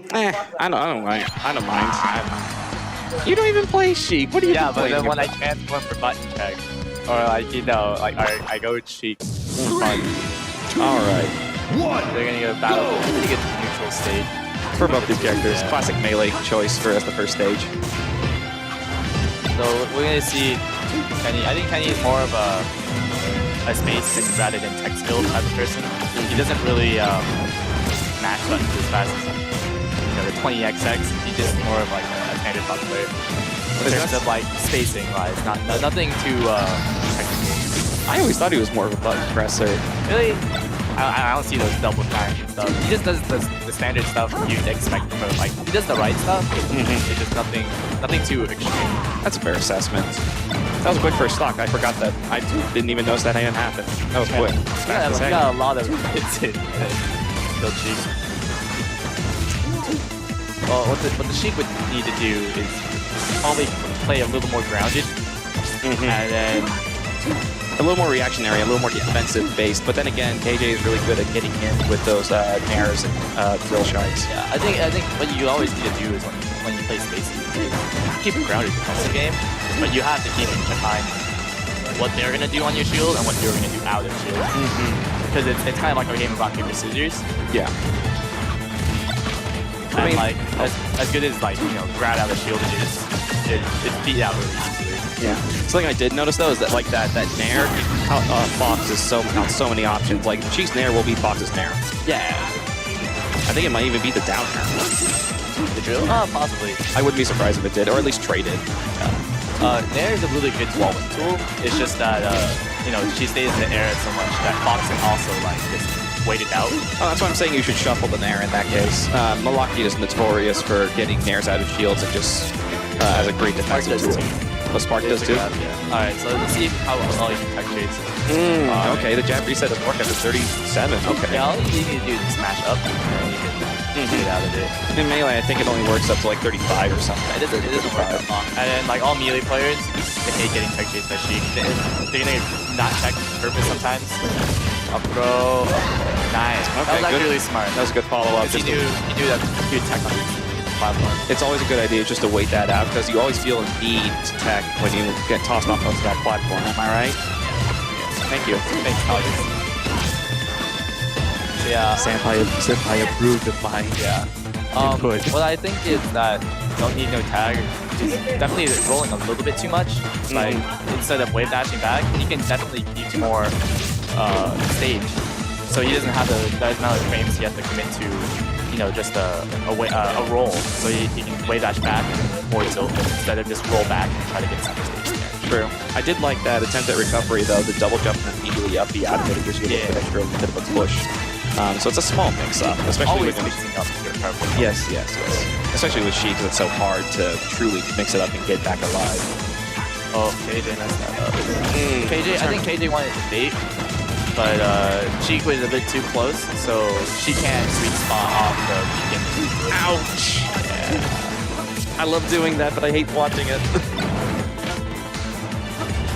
don't mind. I don't mind. You don't even play Sheik. What are you doing? Yeah, but then when I transform for button check, or like, you know, like I go with Sheik. Fun. Alright. They're gonna get a battle. They're gonna get the neutral stage. For both these characters. Yeah. Classic melee choice for as the first stage. So we're gonna see Kenny. I think Kenny is more of a space rather than tech skill type of person. He doesn't really mash buttons as fast as the 20XX. He's just more of like a standard button player. In terms of like spacing wise, nothing too technical. I always thought he was more of a button presser. Really? I don't see those double times and stuff. He just does the standard stuff you'd expect from him. Like, he does the right stuff, it's just nothing too extreme. That's a fair assessment. That was a quick first stock. I forgot that. I didn't even notice that even happened. That was quick. Yeah, we got a lot of hits in Still Sheik. Well, what the Sheik would need to do is probably play a little more grounded, and then a little more reactionary, a little more defensive based, but then again, KJ is really good at getting in with those nairs and drill sharks. Yeah, I think what you always need to do is when you play spaces, keep it grounded across the game, but you have to keep in mind what they're gonna do on your shield and what you're gonna do out of shield, because it's kind of like a game of rock paper scissors. Yeah. And I mean, like as good as like grab out the shield is, it's beat out really easily. Yeah. Something I did notice though is that like that nair, Fox is so many options. Like Sheik's nair will beat Fox's nair. Yeah. I think it might even beat the down nair. The drill? Possibly. I wouldn't be surprised if it did, or at least traded. Yeah. Nair is a really good wall-win tool. It's just that she stays in the air so much that Fox can also like just wait it out. Oh, that's why I'm saying you should shuffle the nair in that case. Malaki is notorious for getting nairs out of shields and just as a great defensive tool. The Spark does too? Yeah. Alright, so let's see how well you can tech chase. Okay, the jab reset doesn't work after 37. Okay. Yeah, all you need to do is smash up and you can get out of it. In Melee, I think it only works up to like 35 or something. It doesn't work that long. And then like all Melee players, they hate getting tech chased by Sheik. They're gonna not check on purpose sometimes. Up throw. Nice. Okay, that was actually good. really smart. That was a good follow-up. He knew that good tech on his platform. It's always a good idea just to wait that out because you always feel a need to tech when you get tossed off onto that platform. Am I right? Yeah. Thank you. Thanks, Alex. Yeah. Senpai approved of my input. What I think is that you don't need no tag. Just definitely rolling a little bit too much. Like instead of wave dashing back, he can definitely keep more stage. So he doesn't have that amount of frames he has to commit to. Just a roll, so he can wave dash back or tilt instead of just roll back and try to get center stage. True. I did like that attempt at recovery though, the double jump and immediately up the out of it gives you a little bit extra bit of a push. So it's a small mix-up, especially always with mixing up your recovery. Yes. Especially with Sheik, because it's so hard to truly mix it up and get back alive. Oh, KJ messed that up. I think KJ wanted to bait. But Sheik was a bit too close, so she can't sweet spot off the beacon. Ouch! Yeah. I love doing that, but I hate watching it.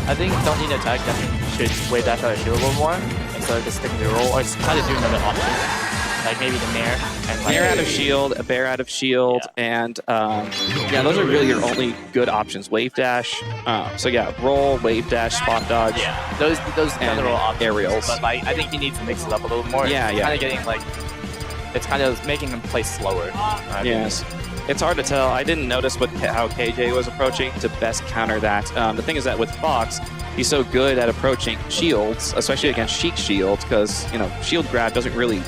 I think don't need attack, definitely should wave dash out of shield a little more instead of just sticking to the roll, or try to do another option. Like maybe the nair. And like nair out of shield, a bear out of shield, and those are really your only good options. Wave dash. So yeah, roll, wave dash, spot dodge. Yeah, those general options. Aerials. But like I think he needs to mix it up a little more. Yeah. Kind of getting like, it's kind of making him play slower. Yes. It's hard to tell. I didn't notice how KJ was approaching to best counter that. The thing is that with Fox, he's so good at approaching shields, especially against Sheik shields, because shield grab doesn't really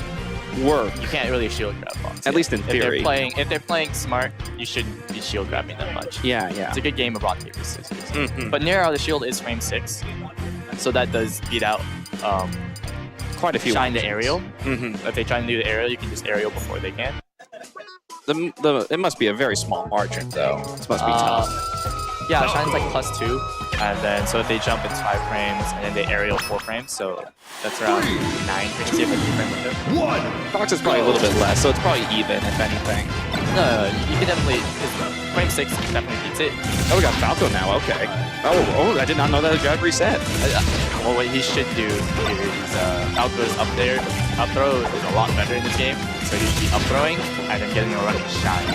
work. You can't really shield grab Fox. At least in theory. If they're playing smart, you shouldn't be shield grabbing that much. Yeah. It's a good game of rock paper scissors. But near out of the shield is frame 6, so that does beat out quite a few. Shine the aerial. If they try to do the aerial, you can just aerial before they can. It must be a very small margin though. This must be tough. Yeah, Shine's like +2. And then, so if they jump, it's 5 frames, and then they aerial 4 frames, so that's around 9 frames if it's frame window. Fox is probably a little bit less, so it's probably even, if anything. No, you can definitely, frame 6 definitely beats it. Oh, we got Falco now, okay. Oh, I did not know that the jab reset. Well, what he should do is, Falco's up there, up throw is a lot better in this game. So you should be up throwing and then getting a run of shine.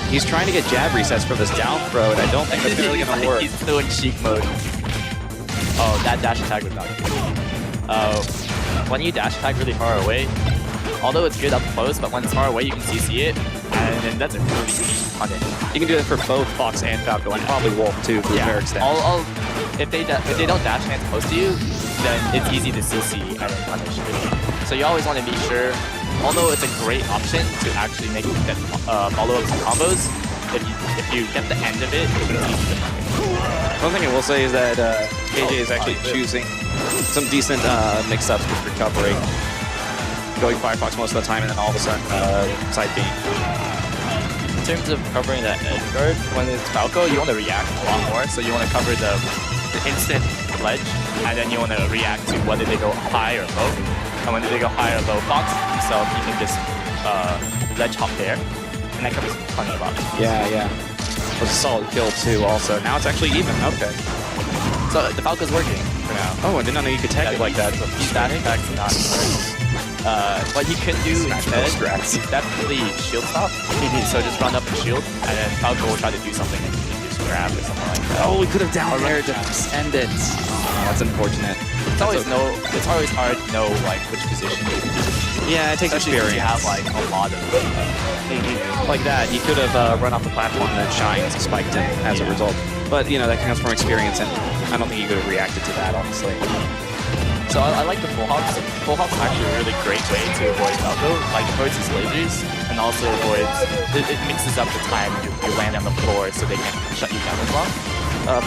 He's trying to get jab resets from this down throw, and I don't think that's really going to work. He's still in Sheik mode. Oh, that dash attack was not good. When you dash attack really far away, although it's good up close, but when it's far away, you can CC it, and then that's a really easy punish. You can do it for both Fox and Falco, and probably Wolf too, to a fair extent. If they don't dash hands close to you, then it's easy to CC and then punish. So you always want to be sure. Although it's a great option to actually make get follow-ups and combos, if you get the end of it, it's easy to punish. One thing I will say is that KJ is actually choosing some decent mix-ups with recovery. Going Firefox most of the time, and then all of a sudden side beam. In terms of covering that edge guard, when it's Falco, you want to react a lot more. So you want to cover the instant ledge, and then you want to react to whether they go high or low. And when they go high or low, Fox himself, you can just ledge hop there, and that covers plenty of options. Yeah. It was a solid kill too. Also, now it's actually even. Okay. So the Falco's working for now. Oh, I did not know you could tag it like that. So he's that attack's not working. What you can do instead is definitely shield stop. So just run up and shield, and then Falco will try to do something and you can just grab or something like that. Oh, we could have down air to end it. Oh, that's unfortunate. It's always hard to know like which position you can do. Yeah, it takes experience. You have like a lot of like that. You could have run off the platform and then Shines spiked him as a result. But you know that comes from experience, and I don't think you could have reacted to that, honestly. So I like the full hops. Full hops are actually a really great way to avoid Falco. Like avoids his lasers and also avoids it mixes up the time you land on the floor so they can't shut you down as well.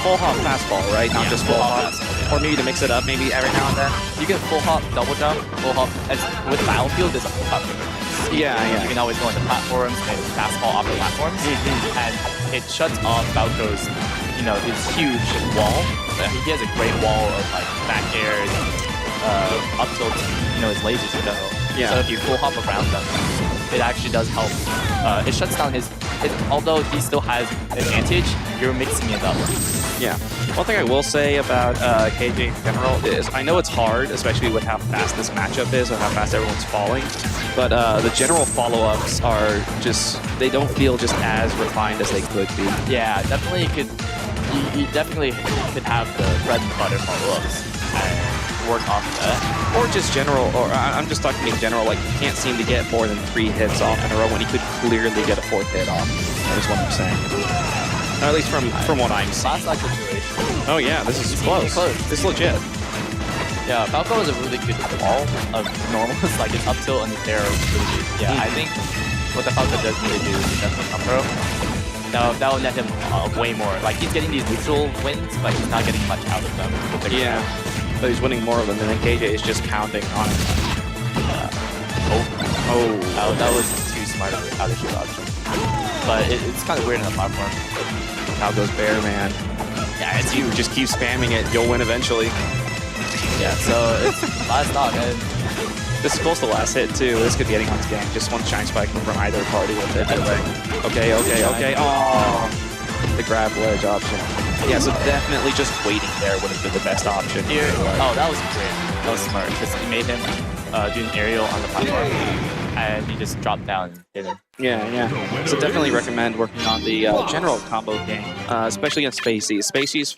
Full hop fastball, right? Not just full hop. Or maybe to mix it up, maybe every now and then. You can full hop, double jump, full hop. With Battlefield, there's a full hop. Yeah. You can always go into platforms and fastball off the platforms, and it shuts off Falco's, his huge wall. He has a great wall of like back airs, up tilts, his lasers in general. Yeah. So if you full hop around them, it actually does help. It shuts down although he still has advantage, you're mixing it up. Yeah. One thing I will say about KJ in general is I know it's hard, especially with how fast this matchup is or how fast everyone's falling, but the general follow-ups are just, they don't feel just as refined as they could be. Yeah, definitely you definitely could have the bread and butter follow-ups and work off that. Or just general, or I'm just talking in general, like you can't seem to get more than 3 hits off in a row when you could clearly get a 4th hit off. That's what I'm saying. Or at least from what I'm seeing. Last situation. Oh yeah, this is close. This is legit. Yeah, Falco is a really good wall of normals, like it's up tilt and the air is really good. Yeah, I think what the Falco does need to do is definitely up throw. That will net him way more. Like he's getting these neutral wins, but he's not getting much out of them. Yeah, but he's winning more of them, and then KJ is just pounding on it. That was too smart of an out of shoot option. But it's kind of weird on the platform. How goes Bear, man? Yeah, it's you. Just keep spamming it. You'll win eventually. Yeah, so it's last stock, and this is close to the last hit, too. This could be anyone's game. Just one shine spike from either party with it. Okay. Oh, the grab ledge option. Yeah, so definitely just waiting there would have been the best option. Here. Oh, that was great. That was smart, because he made him do an aerial on the platform, and he just dropped down and hit him. Yeah. So definitely recommend working on the general combo game, especially against Spacey. Spacey's